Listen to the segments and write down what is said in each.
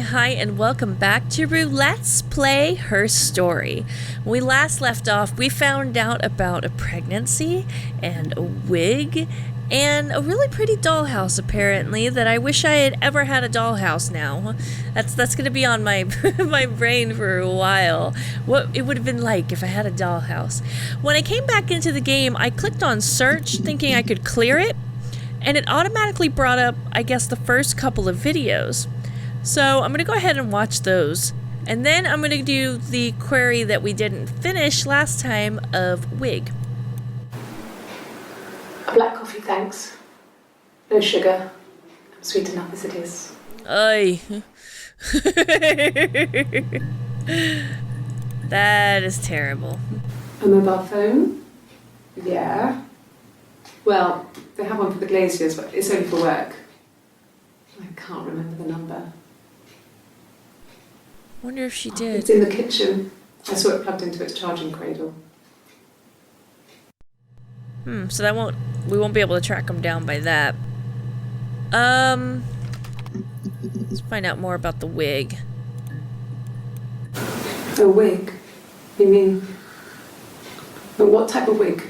Hi, and welcome back to Roulette's Play Her Story. When we last left off, we found out about a pregnancy and a wig and a really pretty dollhouse, apparently, that I wish I had ever had a dollhouse now. That's gonna be on my my brain for a while. What it would have been like if I had a dollhouse. When I came back into the game, I clicked on search thinking I could clear it, and it automatically brought up, I guess, the first couple of videos. So I'm going to go ahead and watch those. And then I'm going to do the query that we didn't finish last time of wig. A black coffee, thanks. No sugar. I'm sweet enough as it is. Oy. That is terrible. A mobile phone? Yeah. Well, they have one for the glaziers, but it's only for work. I can't remember the number. Wonder if she did. It's in the kitchen. I saw it plugged into its charging cradle. So we won't be able to track them down by that. Let's find out more about the wig. A wig? You mean... But what type of wig?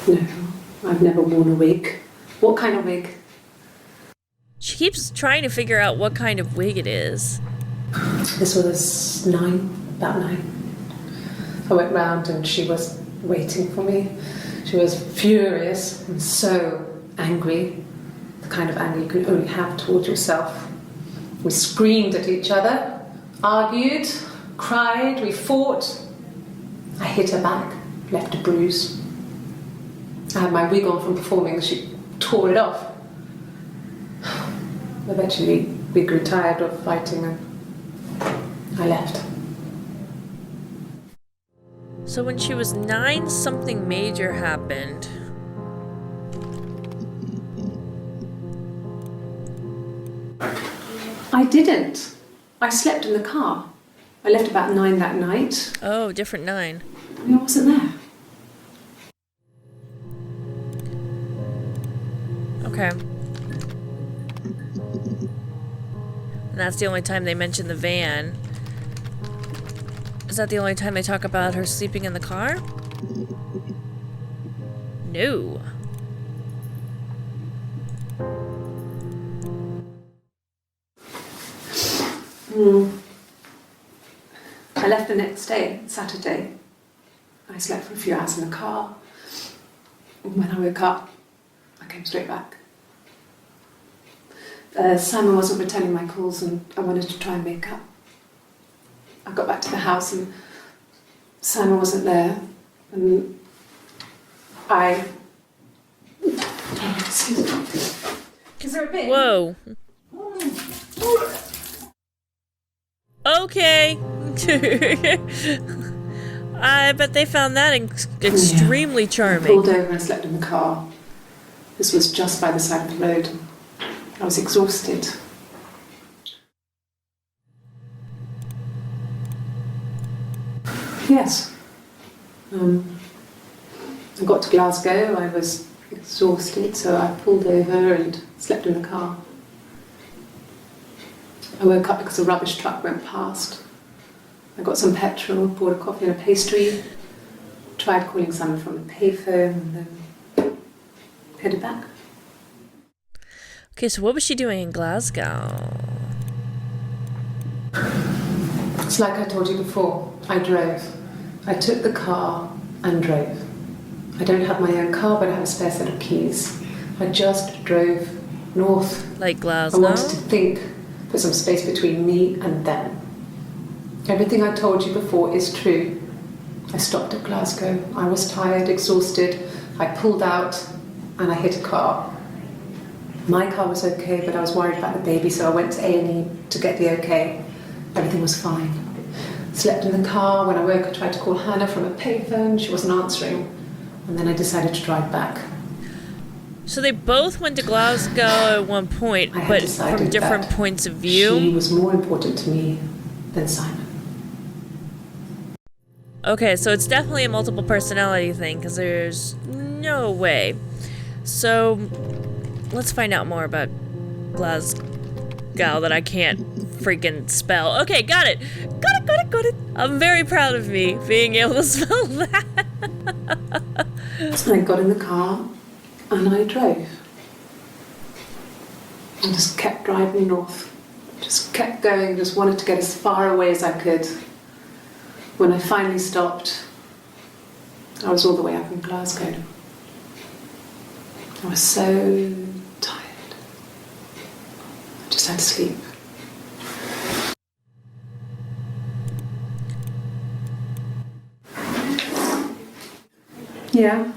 No, I've never worn a wig. What kind of wig? She keeps trying to figure out what kind of wig it is. This was about 9. I went round and she was waiting for me. She was furious and so angry. The kind of anger you can only have towards yourself. We screamed at each other, argued, cried, we fought. I hit her back, left a bruise. I had my wig on from performing, she tore it off. Eventually, we grew tired of fighting and I left. So when she was 9, something major happened. I didn't. I slept in the car. I left about 9 that night. Oh, different 9. I wasn't there. Okay. And that's the only time they mention the van. Is that the only time they talk about her sleeping in the car? No. I left the next day, Saturday. I slept for a few hours in the car. When I woke up, I came straight back. Simon wasn't returning my calls and I wanted to try and make up. I got back to the house and Simon wasn't there and Excuse me. Is there a bit? Whoa. Okay. I bet they found that extremely charming. I pulled over and slept in the car. This was just by the side of the road. I was exhausted. Yes. I got to Glasgow, I was exhausted, so I pulled over and slept in the car. I woke up because a rubbish truck went past. I got some petrol, bought a coffee and a pastry, tried calling someone from the payphone, and then headed back. Okay, so what was she doing in Glasgow? It's like I told you before, I drove. I took the car and drove. I don't have my own car, but I have a spare set of keys. I just drove north. Like I Glasgow? wanted to think, put some space between me and them. Everything I told you before is true. I stopped at Glasgow. I was tired, exhausted. I pulled out and I hit a car. My car was okay, but I was worried about the baby, so I went to A&E to get the okay. Everything was fine. Slept in the car. When I woke, I tried to call Hannah from a payphone. She wasn't answering. And then I decided to drive back. So they both went to Glasgow at one point, but from different points of view? She was more important to me than Simon. Okay, so it's definitely a multiple personality thing, because there's no way. So let's find out more about Glasgow that I can't freaking spell. Okay, got it. Got it. I'm very proud of me being able to spell that. I got in the car and I drove. I just kept driving north. Just kept going, just wanted to get as far away as I could. When I finally stopped, I was all the way up in Glasgow. I was so tired. I just had to sleep. Yeah,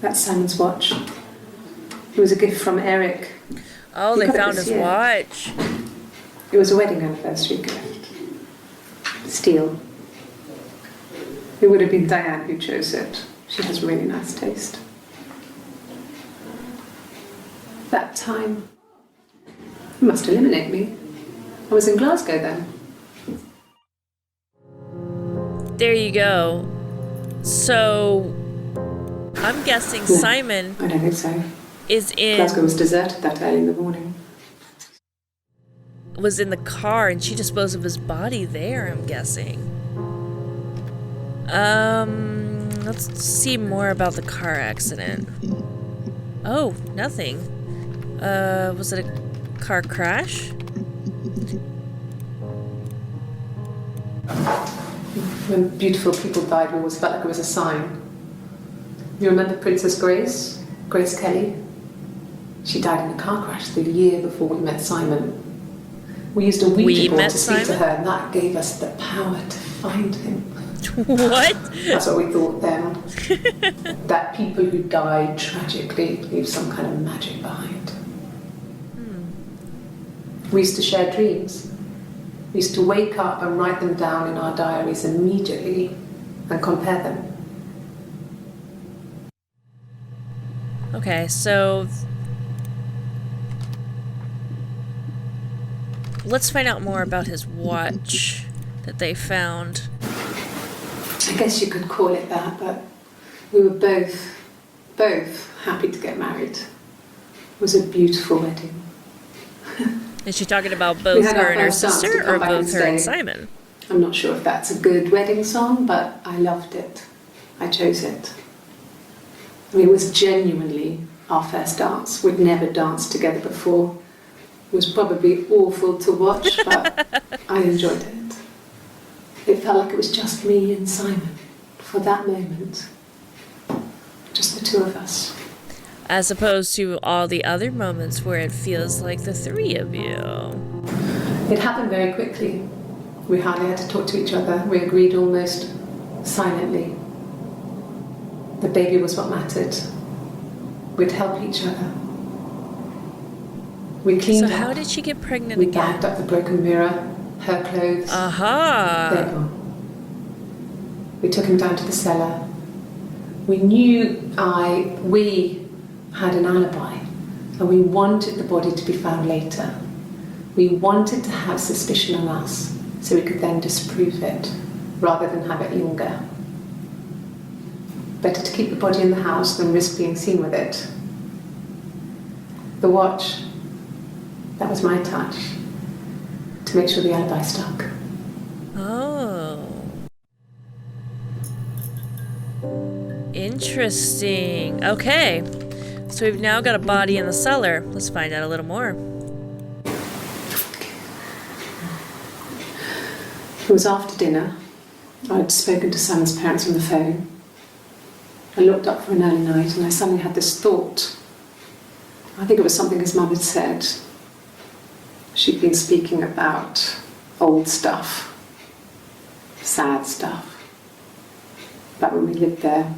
that's Simon's watch. It was a gift from Eric. Oh, they found his watch. It was a wedding anniversary gift. Steel. It would have been Diane who chose it. She has really nice taste. That time, you must eliminate me. I was in Glasgow then. There you go. So, I'm guessing No, Simon I don't think so. is in... Glasgow was deserted that early in the morning. was in the car and she disposed of his body there, I'm guessing. Let's see more about the car accident. Oh, nothing. Was it a car crash? When beautiful people died, we always felt like it was a sign. You remember Princess Grace? Grace Kelly? She died in a car crash the year before we met Simon. We used a Ouija board to speak to her, and that gave us the power to find him. What? That's what we thought then. That people who died tragically leave some kind of magic behind. We used to share dreams. We used to wake up and write them down in our diaries immediately and compare them. Okay, so... let's find out more about his watch that they found. I guess you could call it that, but we were both happy to get married. It was a beautiful wedding. Is she talking about both her and her sister, or both her and Simon? I'm not sure if that's a good wedding song, but I loved it. I chose it. I mean, it was genuinely our first dance. We'd never danced together before. It was probably awful to watch, but I enjoyed it. It felt like it was just me and Simon for that moment. Just the two of us. As opposed to all the other moments where it feels like the three of you. It happened very quickly. We hardly had to talk to each other. We agreed almost silently. The baby was what mattered. We'd help each other. We cleaned up. So how did she get pregnant We again? bagged up the broken mirror, her clothes. Aha! They're gone. We took him down to the cellar. We had an alibi, and we wanted the body to be found later. We wanted to have suspicion on us, so we could then disprove it, rather than have it linger. Better to keep the body in the house than risk being seen with it. The watch, that was my touch, to make sure the alibi stuck. Oh. Interesting. Okay. So we've now got a body in the cellar. Let's find out a little more. It was after dinner. I'd spoken to Simon's parents on the phone. I looked up for an early night and I suddenly had this thought. I think it was something his mum had said. She'd been speaking about old stuff, sad stuff, about when we lived there,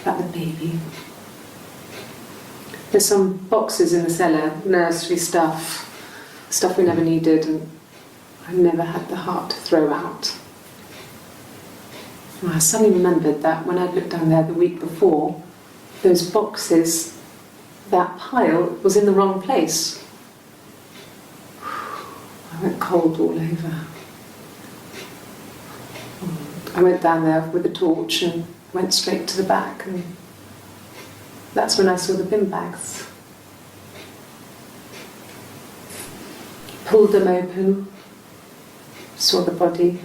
about the baby. There's some boxes in the cellar, nursery stuff we never needed, and I never had the heart to throw out. And I suddenly remembered that when I'd looked down there the week before, those boxes, that pile was in the wrong place. I went cold all over. I went down there with a torch and went straight to the back, and that's when I saw the bin bags pulled them open, saw the body.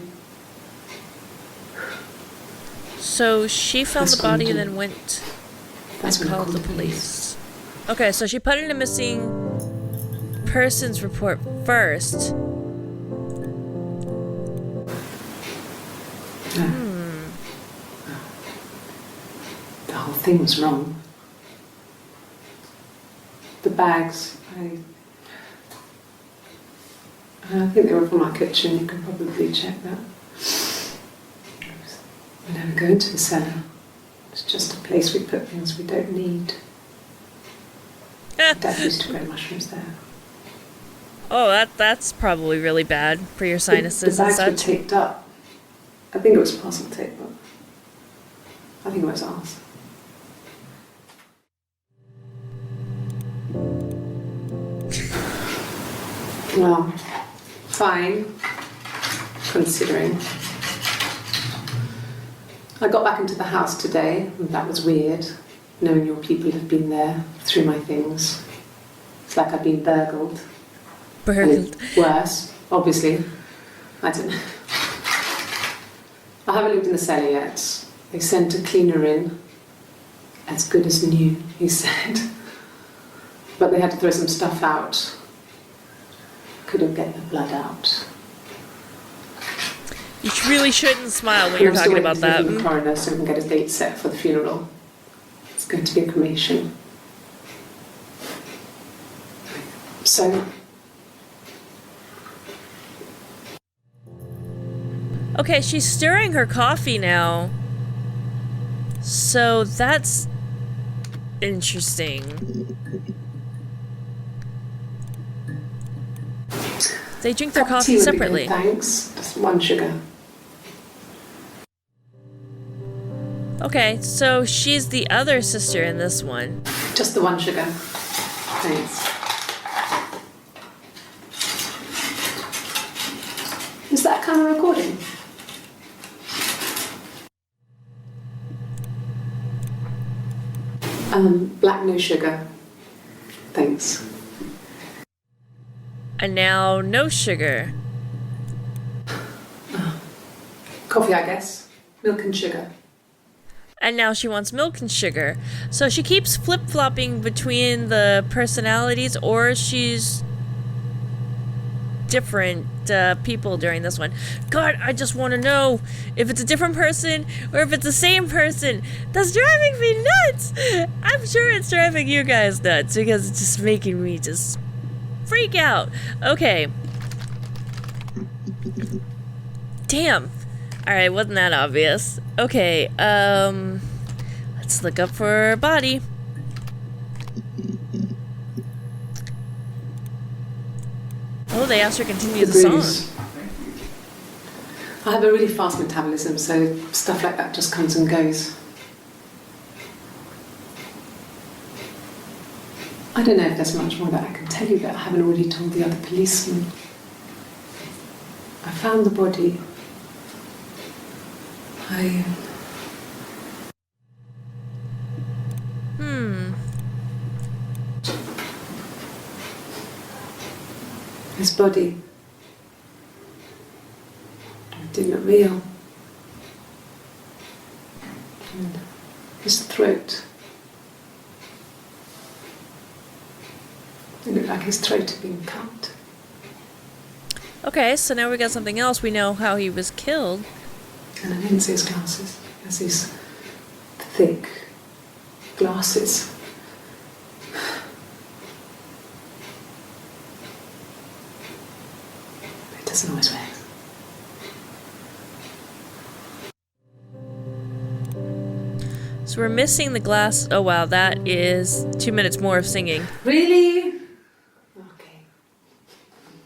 So she found That's the body what and I then went That's and when I called the police. Okay, so she put in a missing persons report first. No. The whole thing was wrong. The bags, I think they were from our kitchen. You can probably check that. We never go into the cellar. It's just a place we put things we don't need. Dad used to grow mushrooms there. Oh, that's probably really bad for your sinuses The and bags were such. taped up. I think it was parcel tape, but I think it was ours. Well, fine, considering. I got back into the house today, and that was weird, knowing your people have been there through my things. It's like I've been burgled. Burgled. Worse, obviously. I don't know. I haven't lived in the cellar yet. They sent a cleaner in, as good as new, he said. But they had to throw some stuff out. Couldn't get the blood out. You really shouldn't smile when you're talking about that. I'm still waiting to hear from the coroner so we can get a date set for the funeral. It's going to be a cremation. So... Okay, she's stirring her coffee now. So that's interesting. They drink their coffee separately. Thanks. Just one sugar. Okay, so she's the other sister in this one. Just the one sugar. Thanks. Is that camera recording? Black no sugar. Thanks. And now no sugar. Coffee, I guess. Milk and sugar. And now she wants milk and sugar. So she keeps flip-flopping between the personalities, or she's different people during this one. God, I just want to know if it's a different person or if it's the same person. That's driving me nuts. I'm sure it's driving you guys nuts because it's just making me just freak out. Okay. Damn. Alright, wasn't that obvious? Okay, let's look up for a body. Oh, they asked her to continue the song. I have a really fast metabolism, so stuff like that just comes and goes. I don't know if there's much more that I can tell you that I haven't already told the other policeman. I found the body. His body. It didn't look real. And his throat. It looked like his throat had been cut. Okay, so now we got something else. We know how he was killed. And I didn't see his glasses. He has these thick glasses. He doesn't always wear. So we're missing the glass. Oh wow, that is 2 minutes more of singing. Really? Okay.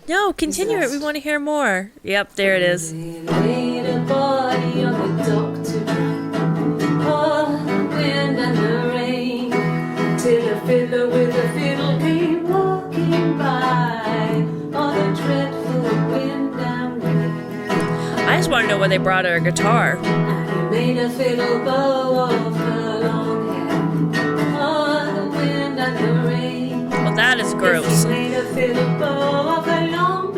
No, continue it. We want to hear more. Yep, there it is. Fiddler with a fiddle came walking by on a dreadful wind and rain. I just want to know where they brought her guitar. And he made a fiddle bow of her long hair on the wind and the rain. Well, that is gross. He made a fiddle bow of her long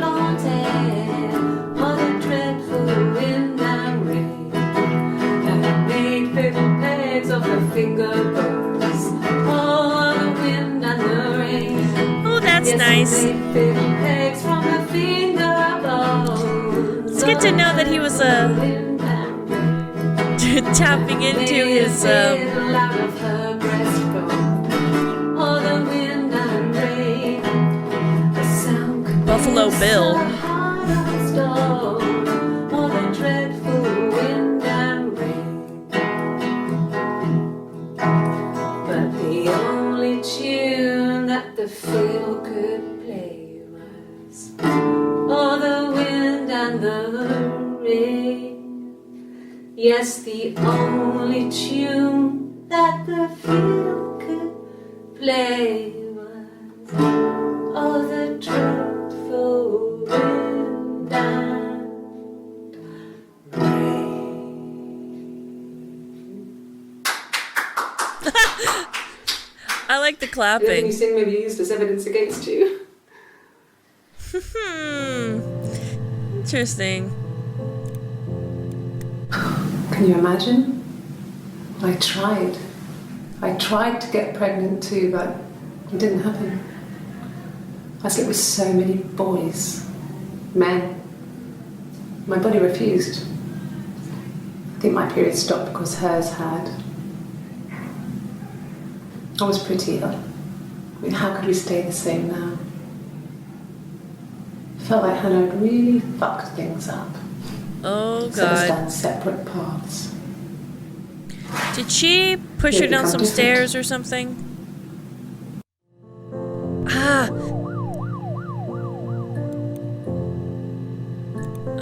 That's nice. It's good to know that he was tapping into his Buffalo Bill. But the only tune that the fiddle could play was "Oh, the wind and the rain." Yes, the only tune that the fiddle could play was "Oh, the dreadful wind and rain." I like the Everything clapping. you sing may be used as evidence against you. Interesting. Can you imagine? I tried. I tried to get pregnant too, but it didn't happen. I slept with so many boys, men. My body refused. I think my period stopped because hers had. I was pretty ill. I mean, how could we stay the same now? I felt like Hannah had really fucked things up. Oh, Set us God. down separate paths. Did she push her down some stairs or something? Ah.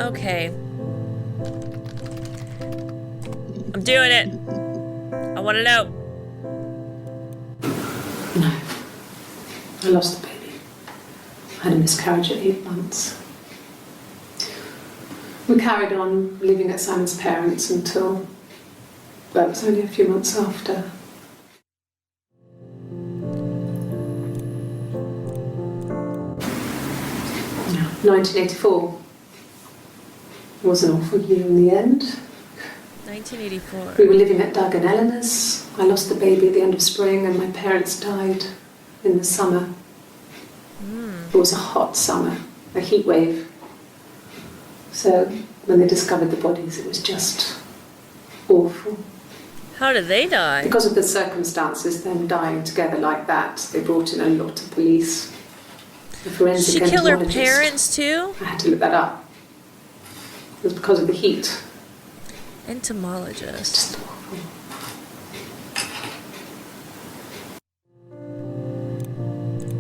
Okay. I'm doing it. I want to know. No. I lost the baby. I had a miscarriage at 8 months. We carried on living at Simon's parents until, well, it was only a few months after. Yeah, 1984 was an awful year in the end. 1984. We were living at Doug and Eleanor's. I lost the baby at the end of spring and my parents died in the summer. It was a hot summer, a heat wave. So when they discovered the bodies, it was just awful. How did they die? Because of the circumstances, them dying together like that, they brought in a lot of police. The Did forensic she kill her entomologist. parents too? I had to look that up. It was because of the heat. Entomologist. Just awful.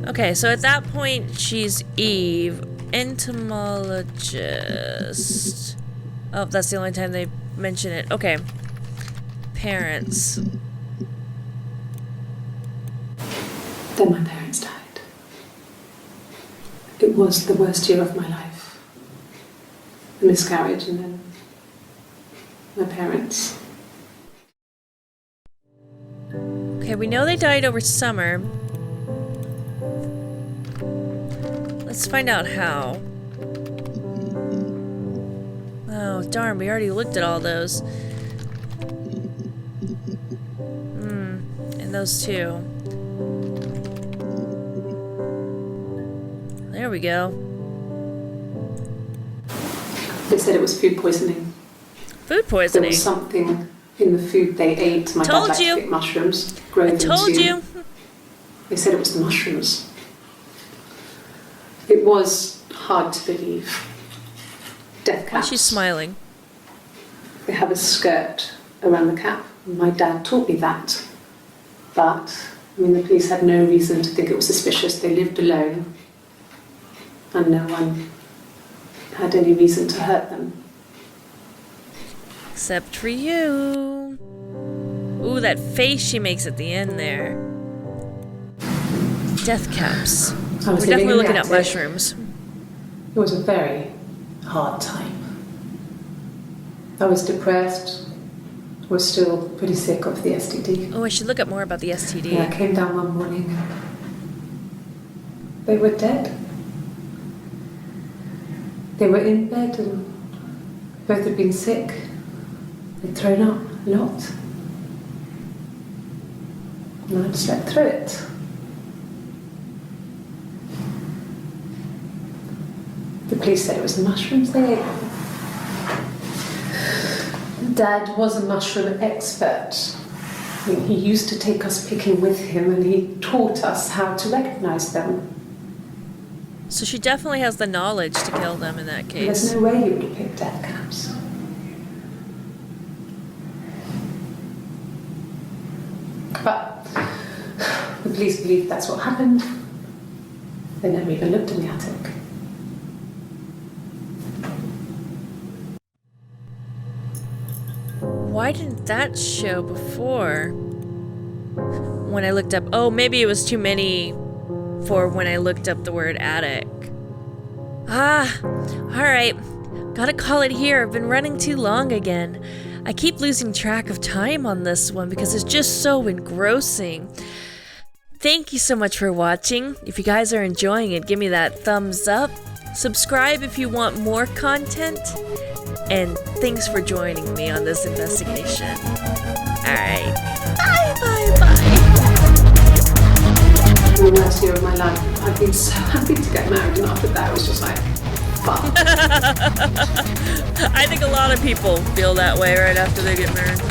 Okay, so at that point, she's Eve. Entomologist. Oh, that's the only time they mention it. Okay. Parents. Then my parents died. It was the worst year of my life. The miscarriage and then my parents. Okay, we know they died over summer. Let's find out how. Oh, darn, we already looked at all those. And those two. There we go. They said it was food poisoning. Food There poisoning. was something in the food they ate. My Told dad liked you. to pick mushrooms. Grow I them told too. you. They said it was the mushrooms. It was hard to believe. Death Why caps. is she smiling? They have a skirt around the cap. My dad taught me that. But, I mean, the police had no reason to think it was suspicious. They lived alone. And no one had any reason to hurt them. Except for you. Ooh, that face she makes at the end there. Death caps. I We're was definitely living in looking the at attic. mushrooms. It was a very hard time. I was depressed. Was still pretty sick of the STD. Oh, I should look up more about the STD. And I came down one morning and they were dead. They were in bed and both had been sick. They'd thrown up a lot. And I'd slept through it. The police said it was mushrooms they ate. Dad was a mushroom expert. I mean, he used to take us picking with him and he taught us how to recognize them. So she definitely has the knowledge to kill them in that case. There's no way he would have picked death caps. But the police believe that's what happened. They never even looked in the attic. Why didn't that show before? When I looked up... Oh, maybe it was too many for when I looked up the word attic. Alright. Gotta call it here. I've been running too long again. I keep losing track of time on this one because it's just so engrossing. Thank you so much for watching. If you guys are enjoying it, give me that thumbs up. Subscribe if you want more content. And thanks for joining me on this investigation. Alright. Bye. The worst year of my life. I've been so happy to get married, and after that it was just like, fuck. I think a lot of people feel that way right after they get married.